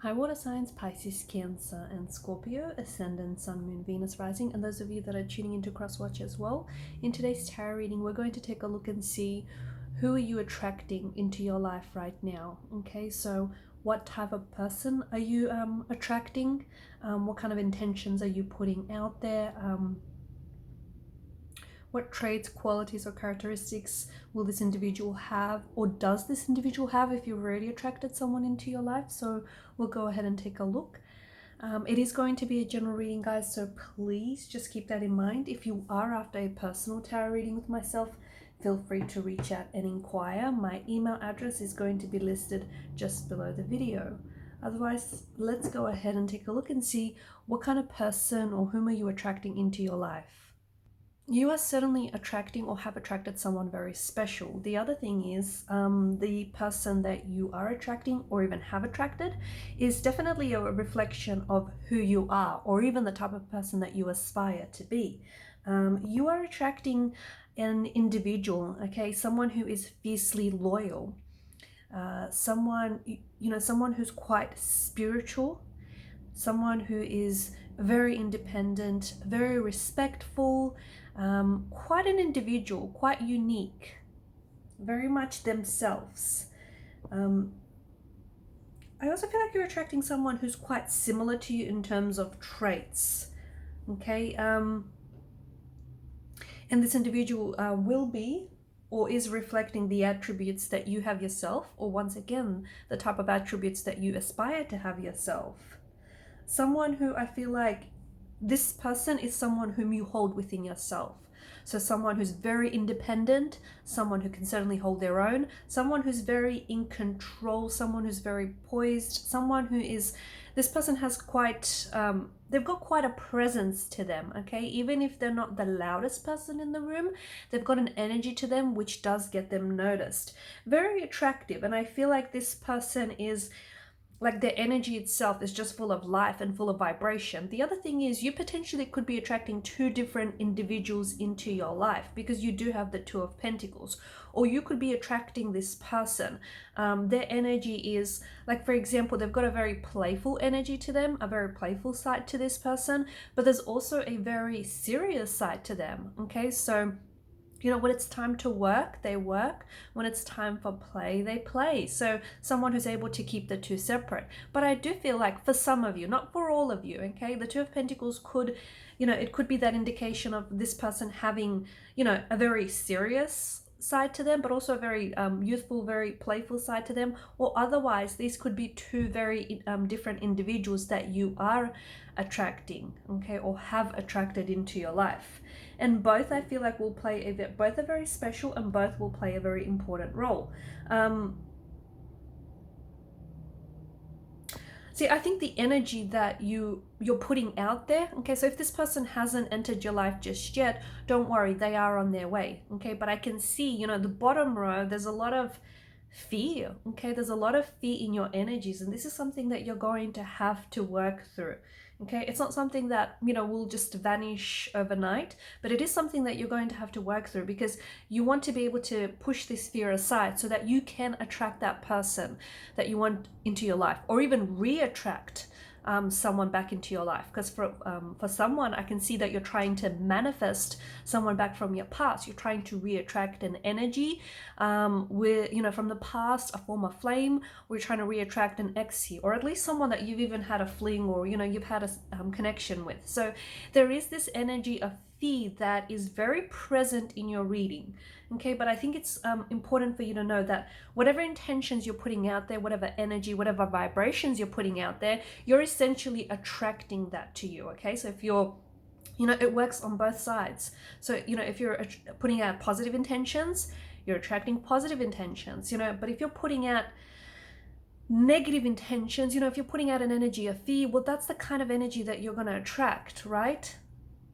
Hi water signs, Pisces, Cancer and Scorpio, Ascendant, Sun, Moon, Venus, Rising, and those of you that are tuning into Crosswatch as well. In today's tarot reading, we're going to take a look and see who are you attracting into your life right now. Okay, so what type of person are you attracting? What kind of intentions are you putting out there? What traits, qualities, or characteristics will this individual have, or does this individual have if you've already attracted someone into your life? So we'll go ahead and take a look. It is going to be a general reading, guys, so please just keep that in mind. If you are after a personal tarot reading with myself, feel free to reach out and inquire. My email address is going to be listed just below the video. Otherwise, let's go ahead and take a look and see what kind of person or whom are you attracting into your life. You are certainly attracting or have attracted someone very special. The other thing is the person that you are attracting or even have attracted is definitely a reflection of who you are, or even the type of person that you aspire to be. You are attracting an individual, okay, someone who is fiercely loyal, someone who's quite spiritual, someone who is very independent, very respectful, quite an individual, quite unique, very much themselves. I also feel like you're attracting someone who's quite similar to you in terms of traits, okay? And this individual will be or is reflecting the attributes that you have yourself, or once again, the type of attributes that you aspire to have yourself. Someone who I feel like this person is someone whom you hold within yourself. So someone who's very independent, someone who can certainly hold their own, someone who's very in control, someone who's very poised, someone who is, this person has quite, they've got quite a presence to them, okay? Even if they're not the loudest person in the room, they've got an energy to them which does get them noticed. Very attractive, and I feel like this person is, like, their energy itself is just full of life and full of vibration. The other thing is you potentially could be attracting two different individuals into your life, because you do have the Two of Pentacles, or you could be attracting this person. Their energy is, like, for example, they've got a very playful energy to them, a very playful side to this person, but there's also a very serious side to them, okay? So you know, when it's time to work, they work. When it's time for play, they play. So someone who's able to keep the two separate. But I do feel like for some of you, not for all of you, okay, the Two of Pentacles could, you know, it could be that indication of this person having, you know, a very serious side to them, but also a very youthful, very playful side to them. Or otherwise, these could be two very different individuals that you are attracting, okay, or have attracted into your life. And both, I feel like, will play both are very special, and both will play a very important role. See, I think the energy that you're putting out there, okay, so if this person hasn't entered your life just yet, don't worry, they are on their way, okay? But I can see, you know, the bottom row, there's a lot of fear, okay? There's a lot of fear in your energies, and this is something that you're going to have to work through, okay? It's not something that, you know, will just vanish overnight, but it is something that you're going to have to work through, because you want to be able to push this fear aside so that you can attract that person that you want into your life, or even re-attract someone back into your life. Because for someone, I can see that you're trying to manifest someone back from your past. You're trying to re-attract an energy with, you know, from the past, a former flame. We're trying to re-attract an ex here, or at least someone that you've even had a fling, or, you know, you've had a connection with. So there is this energy of fear that is very present in your reading, okay? But I think it's important for you to know that whatever intentions you're putting out there, whatever energy, whatever vibrations you're putting out there, you're essentially attracting that to you, okay? So if you're, you know, it works on both sides. So, you know, if you're putting out positive intentions, you're attracting positive intentions, you know. But if you're putting out negative intentions, you know, if you're putting out an energy of fear, well, that's the kind of energy that you're going to attract, right?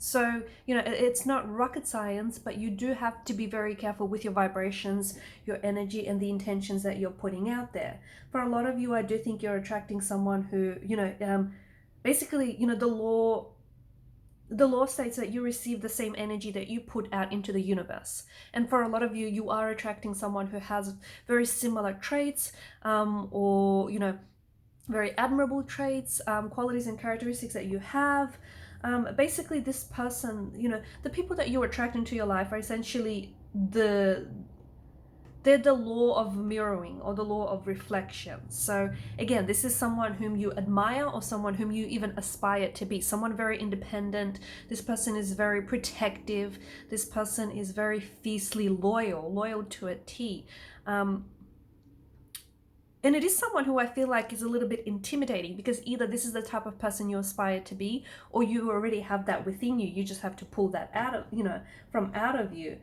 So, you know, it's not rocket science, but you do have to be very careful with your vibrations, your energy, and the intentions that you're putting out there. For a lot of you, I do think you're attracting someone who, you know, basically, you know, the law states that you receive the same energy that you put out into the universe. And for a lot of you, you are attracting someone who has very similar traits, or, you know, very admirable traits, qualities and characteristics that you have. Basically, this person, you know, the people that you attract into your life are essentially they're the law of mirroring or the law of reflection. So again, this is someone whom you admire or someone whom you even aspire to be, someone very independent. This person is very protective. This person is very fiercely loyal to a T. And it is someone who I feel like is a little bit intimidating, because either this is the type of person you aspire to be, or you already have that within you. You just have to pull that out of, you know, from out of you.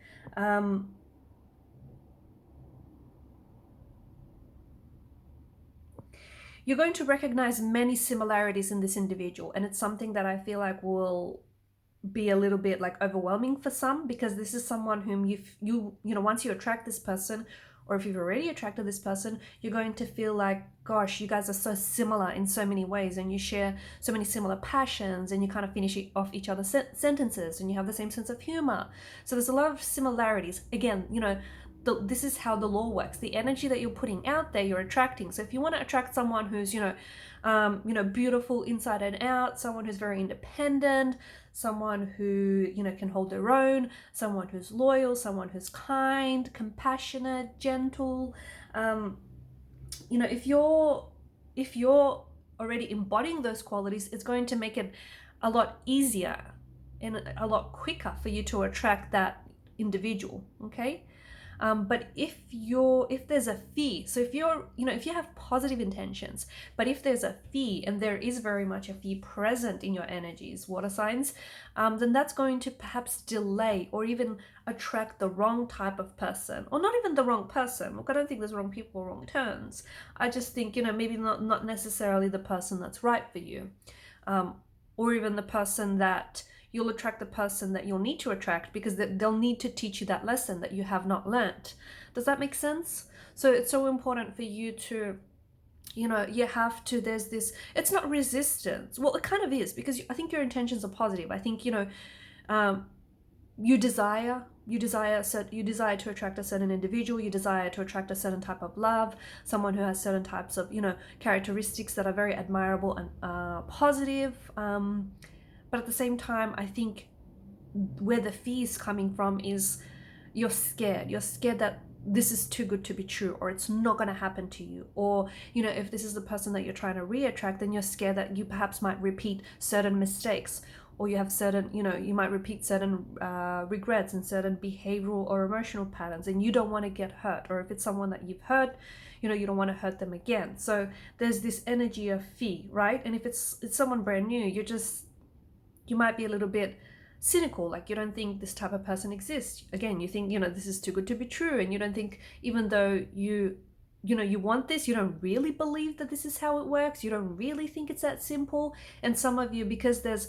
You're going to recognize many similarities in this individual, and it's something that I feel like will be a little bit like overwhelming for some, because this is someone whom you know, once you attract this person, or if you've already attracted this person, you're going to feel like, gosh, you guys are so similar in so many ways, and you share so many similar passions, and you kind of finish off each other's sentences, and you have the same sense of humor. So there's a lot of similarities. Again, you know, this is how the law works. The energy that you're putting out there, you're attracting. So if you want to attract someone who's, you know, beautiful inside and out, someone who's very independent, someone who, you know, can hold their own, someone who's loyal, someone who's kind, compassionate, gentle. You know, if you're already embodying those qualities, it's going to make it a lot easier and a lot quicker for you to attract that individual. Okay. But if there's a fear, so if you're, you know, if you have positive intentions, but if there's a fear, and there is very much a fear present in your energies, water signs, then that's going to perhaps delay or even attract the wrong type of person, or not even the wrong person. Look, I don't think there's wrong people or wrong turns. I just think, you know, maybe not necessarily the person that's right for you, or even the person that you'll attract the person that you'll need to attract, because they'll need to teach you that lesson that you have not learnt. Does that make sense? So it's so important for you to, you know, you have to, there's this, it's not resistance. Well, it kind of is, because I think your intentions are positive. I think, you know, you desire to attract a certain individual, you desire to attract a certain type of love, someone who has certain types of, you know, characteristics that are very admirable and positive. But at the same time, I think where the fear is coming from is you're scared that this is too good to be true, or it's not going to happen to you. Or, you know, if this is the person that you're trying to re-attract, then you're scared that you perhaps might repeat certain mistakes, or you have certain, you know, you might repeat certain regrets and certain behavioral or emotional patterns, and you don't want to get hurt. Or if it's someone that you've hurt, you know, you don't want to hurt them again. So there's this energy of fear, right? And if it's someone brand new, you might be a little bit cynical, like you don't think this type of person exists. Again, you think, you know, this is too good to be true, and you don't think, even though you know, you want this, you don't really believe that this is how it works. You don't really think it's that simple. And some of you, because there's,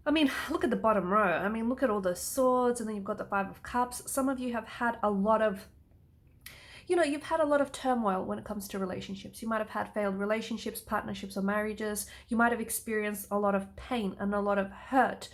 I mean, look at the bottom row. I mean, look at all those swords, and then you've got the 5 of Cups. Some of you have had a lot of, you know, you've had a lot of turmoil when it comes to relationships. You might have had failed relationships, partnerships, or marriages. You might have experienced a lot of pain and a lot of hurt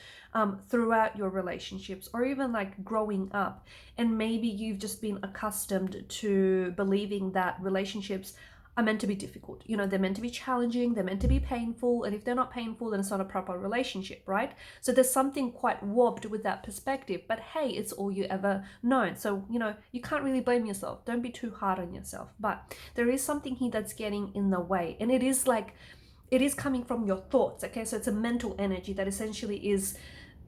throughout your relationships, or even like growing up. And maybe you've just been accustomed to believing that relationships are meant to be difficult. You know, they're meant to be challenging, they're meant to be painful, and if they're not painful, then it's not a proper relationship, right? So there's something quite warped with that perspective, but hey, it's all you ever known. So, you know, you can't really blame yourself. Don't be too hard on yourself. But there is something here that's getting in the way, and it is coming from your thoughts, okay? So it's a mental energy that essentially is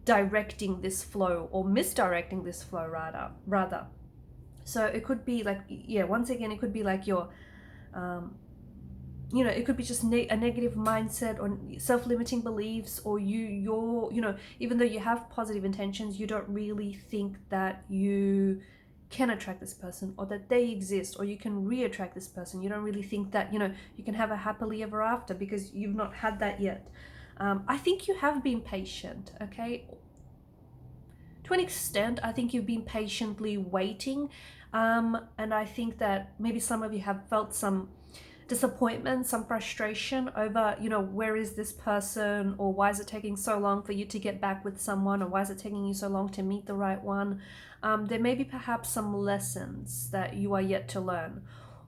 directing this flow, or misdirecting this flow rather. So it could be like, yeah, once again, it could be like your you know, it could be just a negative mindset or self-limiting beliefs, or you're, you know, even though you have positive intentions, you don't really think that you can attract this person, or that they exist, or you can re-attract this person. You don't really think that, you know, you can have a happily ever after, because you've not had that yet. I think you have been patient, okay? To an extent, I think you've been patiently waiting. And I think that maybe some of you have felt some disappointment, some frustration over, you know, where is this person, or why is it taking so long for you to get back with someone, or why is it taking you so long to meet the right one? There may be perhaps some lessons that you are yet to learn,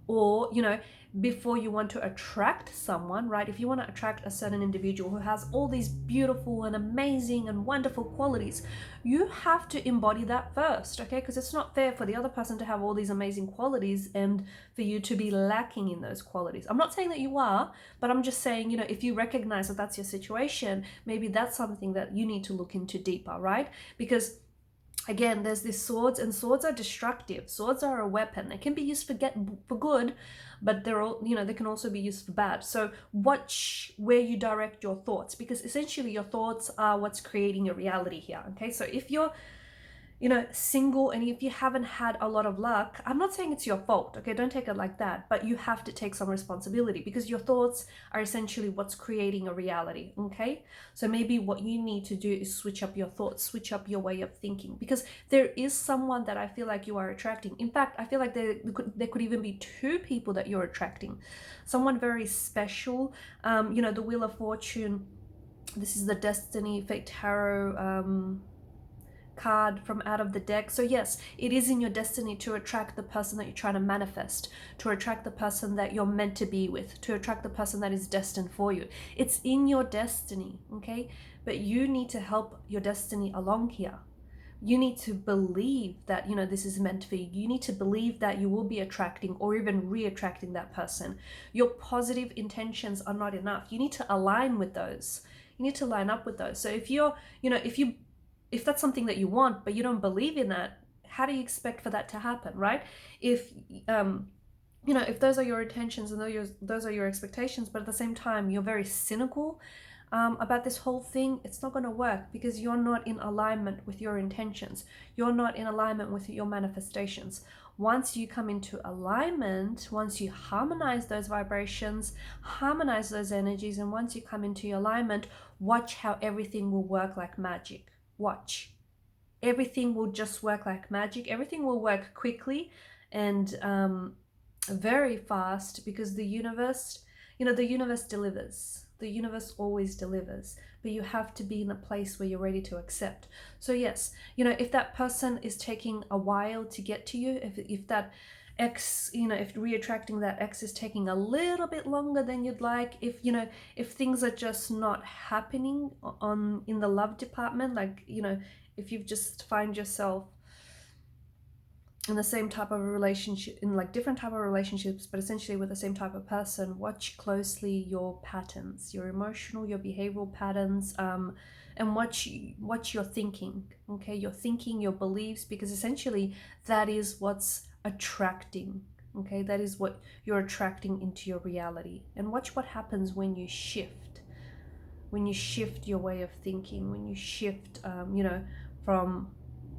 or, you know, before you want to attract someone, right? If you want to attract a certain individual who has all these beautiful and amazing and wonderful qualities, you have to embody that first, okay? Because it's not fair for the other person to have all these amazing qualities and for you to be lacking in those qualities. I'm not saying that you are, but I'm just saying, you know, if you recognize that that's your situation, maybe that's something that you need to look into deeper, right? Because again, there's these swords, and swords are destructive. Swords are a weapon. They can be used for good, but they're all, you know, they can also be used for bad. So watch where you direct your thoughts, because essentially your thoughts are what's creating your reality here. Okay, so if you're, you know, single, and if you haven't had a lot of luck, I'm not saying it's your fault, okay? Don't take it like that, but you have to take some responsibility, because your thoughts are essentially what's creating a reality, okay? So maybe what you need to do is switch up your thoughts, switch up your way of thinking, because there is someone that I feel like you are attracting. In fact, I feel like there could even be two people that you're attracting. Someone very special, you know, the Wheel of Fortune, this is the Destiny Fate Tarot, card from out of the deck. So yes, it is in your destiny to attract the person that you're trying to manifest, to attract the person that you're meant to be with, to attract the person that is destined for you. It's in your destiny, okay? But you need to help your destiny along here. You need to believe that, you know, this is meant for you. You need to believe that you will be attracting or even re-attracting that person. Your positive intentions are not enough. You need to align with those. You need to line up with those. So if you're, you know, if that's something that you want, but you don't believe in that, how do you expect for that to happen, right? If, you know, if those are your intentions and those are your expectations, but at the same time, you're very cynical about this whole thing, it's not going to work, because you're not in alignment with your intentions. You're not in alignment with your manifestations. Once you come into alignment, once you harmonize those vibrations, harmonize those energies, and once you come into alignment, watch how everything will work like magic. Watch. Everything will just work like magic. Everything will work quickly and very fast, because the universe, you know, the universe delivers. The universe always delivers, but you have to be in a place where you're ready to accept. So yes, you know, if that person is taking a while to get to you, if that ex, you know, if re-attracting that ex is taking a little bit longer than you'd like, if, you know, if things are just not happening in the love department, like, you know, if you've just find yourself in the same type of a relationship, in like different type of relationships, but essentially with the same type of person, watch closely your patterns, your emotional, your behavioral patterns, and watch your thinking, okay? Your thinking, your beliefs, because essentially that is what's attracting, okay? That is what you're attracting into your reality. And watch what happens when you shift your way of thinking, when you shift, you know, from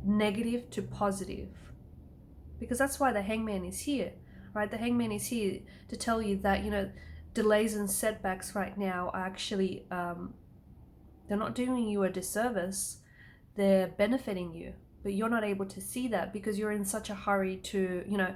negative to positive. Because that's why the Hangman is here, right? The Hangman is here to tell you that, you know, delays and setbacks right now are actually, they're not doing you a disservice, they're benefiting you. But you're not able to see that because you're in such a hurry to, you know,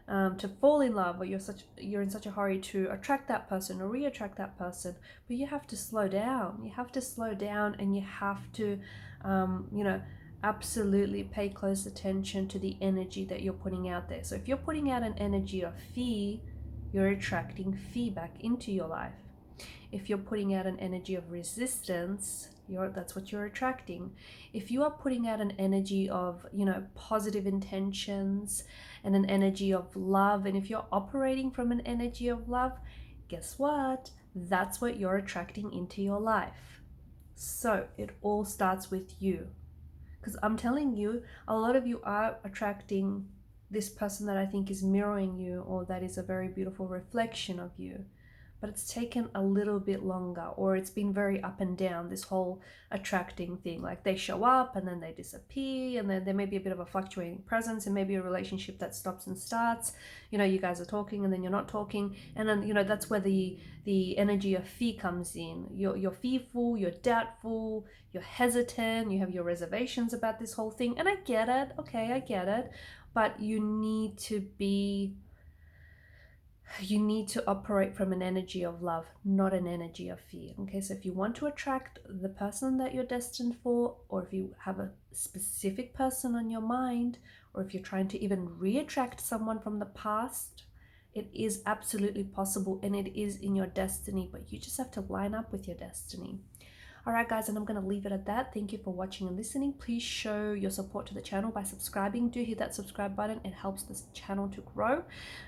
to fall in love, or you're in such a hurry to attract that person or re-attract that person. But you have to slow down. You have to slow down, and you have to, you know, absolutely pay close attention to the energy that you're putting out there. So if you're putting out an energy of fear, you're attracting fear back into your life. If you're putting out an energy of resistance, that's what you're attracting. If you are putting out an energy of, you know, positive intentions and an energy of love, and if you're operating from an energy of love, guess what? That's what you're attracting into your life. So it all starts with you. Because I'm telling you, a lot of you are attracting this person that I think is mirroring you, or that is a very beautiful reflection of you. But it's taken a little bit longer, or it's been very up and down, this whole attracting thing. Like they show up and then they disappear, and then there may be a bit of a fluctuating presence, and maybe a relationship that stops and starts. You know, you guys are talking and then you're not talking, and then, you know, that's where the energy of fear comes in. You're fearful, you're doubtful, you're hesitant, you have your reservations about this whole thing. And I get it, okay, I get it, but you need to operate from an energy of love, not an energy of fear. Okay, so if you want to attract the person that you're destined for, or if you have a specific person on your mind, or if you're trying to even re-attract someone from the past, It is absolutely possible and it is in your destiny, but you just have to line up with your destiny. All right, guys, and I'm going to leave it at that. Thank you for watching and listening. Please show your support to the channel by subscribing. Do hit that subscribe button. It helps this channel to grow.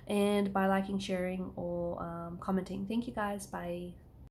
And by liking, sharing, or commenting. Thank you, guys. Bye.